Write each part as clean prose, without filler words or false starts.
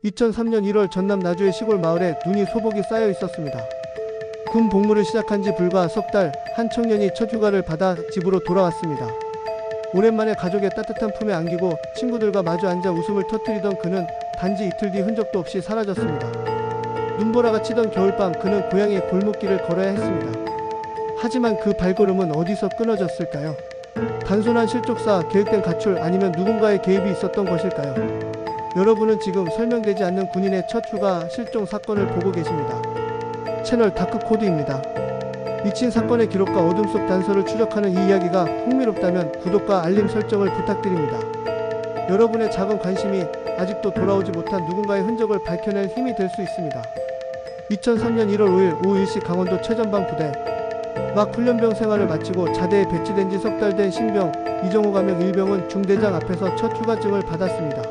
2003년 1월 전남 나주의 시골 마을에 눈이 소복이 쌓여 있었습니다. 군 복무를 시작한 지 불과 석 달, 한 청년이 첫 휴가를 받아 집으로 돌아왔습니다. 오랜만에 가족의 따뜻한 품에 안기고 친구들과 마주 앉아 웃음을 터뜨리던 그는 단지 이틀 뒤 흔적도 없이 사라졌습니다. 눈보라가 치던 겨울밤, 그는 고향의 골목길을 걸어야 했습니다. 하지만 그 발걸음은 어디서 끊어졌을까요? 단순한 실족사, 계획된 가출, 아니면 누군가의 개입이 있었던 것일까요? 여러분은 지금 설명되지 않는 군인의 첫 휴가 실종 사건을 보고 계십니다. 채널 다크코드입니다. 미친 사건의 기록과 어둠 속 단서를 추적하는 이 이야기가 흥미롭다면 구독과 알림 설정을 부탁드립니다. 여러분의 작은 관심이 아직도 돌아오지 못한 누군가의 흔적을 밝혀낼 힘이 될 수 있습니다. 2003년 1월 5일 오후 1시 강원도 최전방 부대. 막 훈련병 생활을 마치고 자대에 배치된 지 석 달 된 신병 이정호 가명 일병은 중대장 앞에서 첫 휴가증을 받았습니다.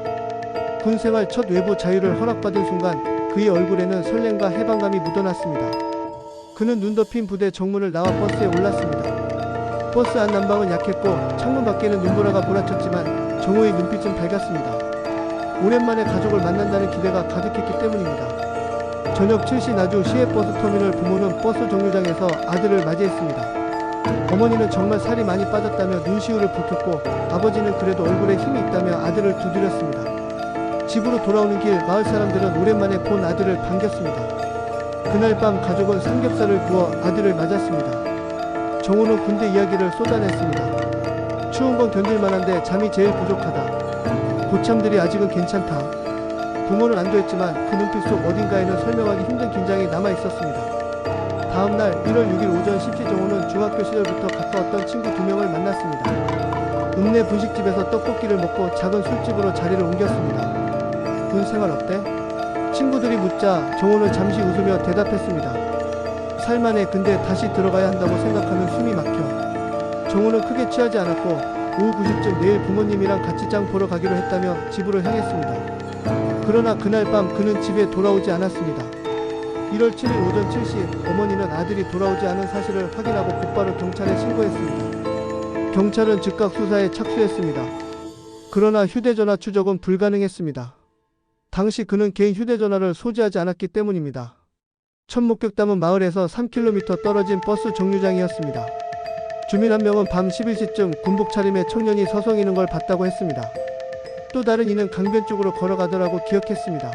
군 생활 첫 외부 자유를 허락받은 순간 그의 얼굴에는 설렘과 해방감이 묻어났습니다. 그는 눈 덮인 부대 정문을 나와 버스에 올랐습니다. 버스 안 난방은 약했고 창문 밖에는 눈보라가 몰아쳤지만 정호의 눈빛은 밝았습니다. 오랜만에 가족을 만난다는 기대가 가득했기 때문입니다. 저녁 7시 나주 시외버스터미널. 부모는 버스 정류장에서 아들을 맞이했습니다. 어머니는 정말 살이 많이 빠졌다며 눈시울을 붉혔고 아버지는 그래도 얼굴에 힘이 있다며 아들을 두드렸습니다. 집으로 돌아오는 길 마을 사람들은 오랜만에 본 아들을 반겼습니다. 그날 밤 가족은 삼겹살을 구워 아들을 맞았습니다. 정호는 군대 이야기를 쏟아냈습니다. 추운 건 견딜만한데 잠이 제일 부족하다. 고참들이 아직은 괜찮다. 부모는 안도했지만 그 눈빛 속 어딘가에는 설명하기 힘든 긴장이 남아있었습니다. 다음날 1월 6일 오전 10시 정호는 중학교 시절부터 가까웠던 친구 2명을 만났습니다. 읍내 분식집에서 떡볶이를 먹고 작은 술집으로 자리를 옮겼습니다. 군 생활 어때? 친구들이 묻자 정호는 잠시 웃으며 대답했습니다. 살만해. 근데 다시 들어가야 한다고 생각하면 숨이 막혀. 정호는 크게 취하지 않았고 오후 9시쯤 내일 부모님이랑 같이 장 보러 가기로 했다며 집으로 향했습니다. 그러나 그날 밤 그는 집에 돌아오지 않았습니다. 1월 7일 오전 7시 어머니는 아들이 돌아오지 않은 사실을 확인하고 곧바로 경찰에 신고했습니다. 경찰은 즉각 수사에 착수했습니다. 그러나 휴대전화 추적은 불가능했습니다. 당시 그는 개인 휴대전화를 소지하지 않았기 때문입니다. 첫 목격담은 마을에서 3km 떨어진 버스 정류장이었습니다. 주민 한 명은 밤 11시쯤 군복 차림의 청년이 서성이는 걸 봤다고 했습니다. 또 다른 이는 강변 쪽으로 걸어가더라고 기억했습니다.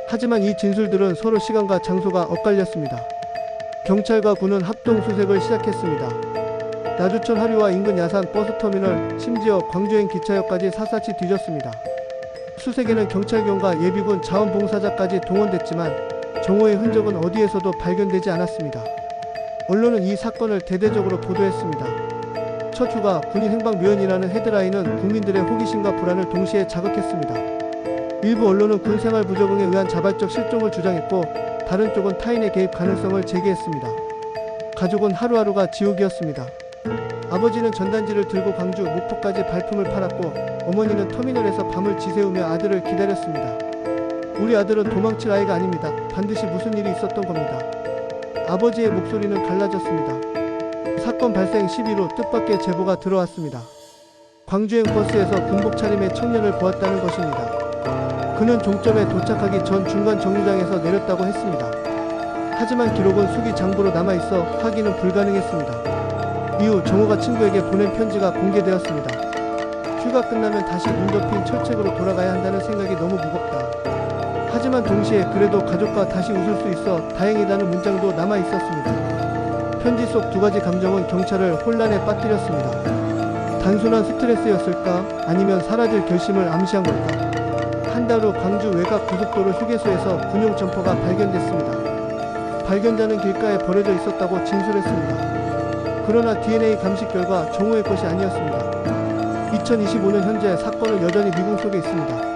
하지만 이 진술들은 서로 시간과 장소가 엇갈렸습니다. 경찰과 군은 합동 수색을 시작했습니다. 나주천 하류와 인근 야산 버스터미널, 심지어 광주행 기차역까지 샅샅이 뒤졌습니다. 수색에는 경찰견과 예비군 자원봉사자까지 동원됐지만 정호의 흔적은 어디에서도 발견되지 않았습니다. 언론은 이 사건을 대대적으로 보도했습니다. 첫 휴가, 군인 행방 묘연이라는 헤드라인은 국민들의 호기심과 불안을 동시에 자극했습니다. 일부 언론은 군 생활 부적응에 의한 자발적 실종을 주장했고 다른 쪽은 타인의 개입 가능성을 제기했습니다. 가족은 하루하루가 지옥이었습니다. 아버지는 전단지를 들고 광주, 목포까지 발품을 팔았고 어머니는 터미널에서 밤을 지새우며 아들을 기다렸습니다. 우리 아들은 도망칠 아이가 아닙니다. 반드시 무슨 일이 있었던 겁니다. 아버지의 목소리는 갈라졌습니다. 사건 발생 10일 후 뜻밖의 제보가 들어왔습니다. 광주행 버스에서 군복 차림의 청년을 보았다는 것입니다. 그는 종점에 도착하기 전 중간 정류장에서 내렸다고 했습니다. 하지만 기록은 수기 장부로 남아있어 확인은 불가능했습니다. 이후 정호가 친구에게 보낸 편지가 공개되었습니다. 휴가 끝나면 다시 눈 덮인 철책으로 돌아가야 한다는 생각이 너무 무겁다. 하지만 동시에 그래도 가족과 다시 웃을 수 있어 다행이다는 문장도 남아있었습니다. 편지 속 두 가지 감정은 경찰을 혼란에 빠뜨렸습니다. 단순한 스트레스였을까? 아니면 사라질 결심을 암시한 걸까? 한 달 후 광주 외곽 고속도로 휴게소에서 군용 점퍼가 발견됐습니다. 발견자는 길가에 버려져 있었다고 진술했습니다. 그러나 DNA 감식 결과 정호의 것이 아니었습니다. 2025년 현재 사건은 여전히 미궁 속에 있습니다.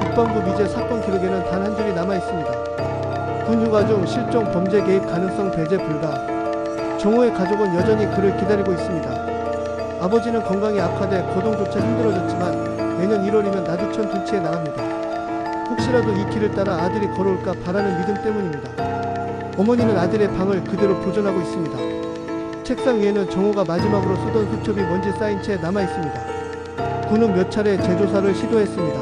국방부 미제 사건 기록에는 단 한 줄이 남아 있습니다. 군 휴가 중 실종 범죄 개입 가능성 배제 불가. 정호의 가족은 여전히 그를 기다리고 있습니다. 아버지는 건강이 악화돼 거동조차 힘들어졌지만 내년 1월이면 나주천 둔치에 나갑니다. 혹시라도 이 길을 따라 아들이 걸어올까 바라는 믿음 때문입니다. 어머니는 아들의 방을 그대로 보존하고 있습니다. 책상 위에는 정호가 마지막으로 쓰던 수첩이 먼지 쌓인 채 남아 있습니다. 군은 몇 차례 재조사를 시도했습니다.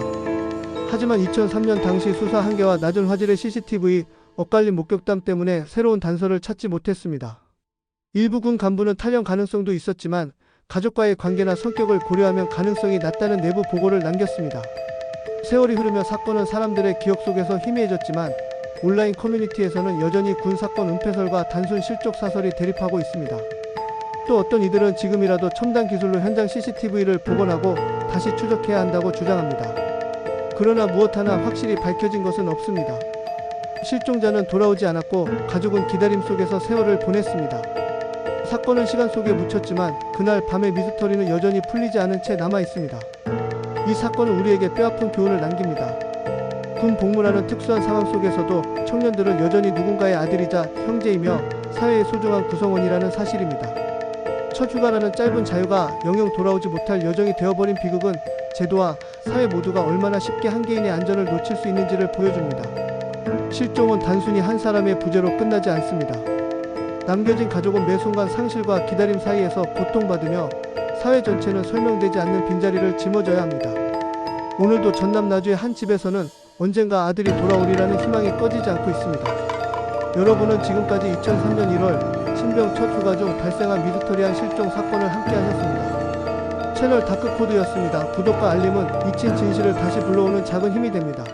하지만 2003년 당시 수사 한계와 낮은 화질의 CCTV, 엇갈린 목격담 때문에 새로운 단서를 찾지 못했습니다. 일부 군 간부는 탈영 가능성도 있었지만 가족과의 관계나 성격을 고려하면 가능성이 낮다는 내부 보고를 남겼습니다. 세월이 흐르며 사건은 사람들의 기억 속에서 희미해졌지만 온라인 커뮤니티에서는 여전히 군 사건 은폐설과 단순 실족 사설이 대립하고 있습니다. 또 어떤 이들은 지금이라도 첨단 기술로 현장 CCTV를 복원하고 다시 추적해야 한다고 주장합니다. 그러나 무엇 하나 확실히 밝혀진 것은 없습니다. 실종자는 돌아오지 않았고 가족은 기다림 속에서 세월을 보냈습니다. 사건은 시간 속에 묻혔지만 그날 밤의 미스터리는 여전히 풀리지 않은 채 남아 있습니다. 이 사건은 우리에게 뼈아픈 교훈을 남깁니다. 군 복무라는 특수한 상황 속에서도 청년들은 여전히 누군가의 아들이자 형제이며 사회의 소중한 구성원이라는 사실입니다. 첫 휴가라는 짧은 자유가 영영 돌아오지 못할 여정이 되어버린 비극은 제도와 사회 모두가 얼마나 쉽게 한 개인의 안전을 놓칠 수 있는지를 보여줍니다. 실종은 단순히 한 사람의 부재로 끝나지 않습니다. 남겨진 가족은 매 순간 상실과 기다림 사이에서 고통받으며 사회 전체는 설명되지 않는 빈자리를 짊어져야 합니다. 오늘도 전남 나주의 한 집에서는 언젠가 아들이 돌아오리라는 희망이 꺼지지 않고 있습니다. 여러분은 지금까지 2003년 1월 신병 첫 휴가 중 발생한 미스터리한 실종 사건을 함께 하셨습니다. 채널 다크코드였습니다. 구독과 알림은 잊힌 진실을 다시 불러오는 작은 힘이 됩니다.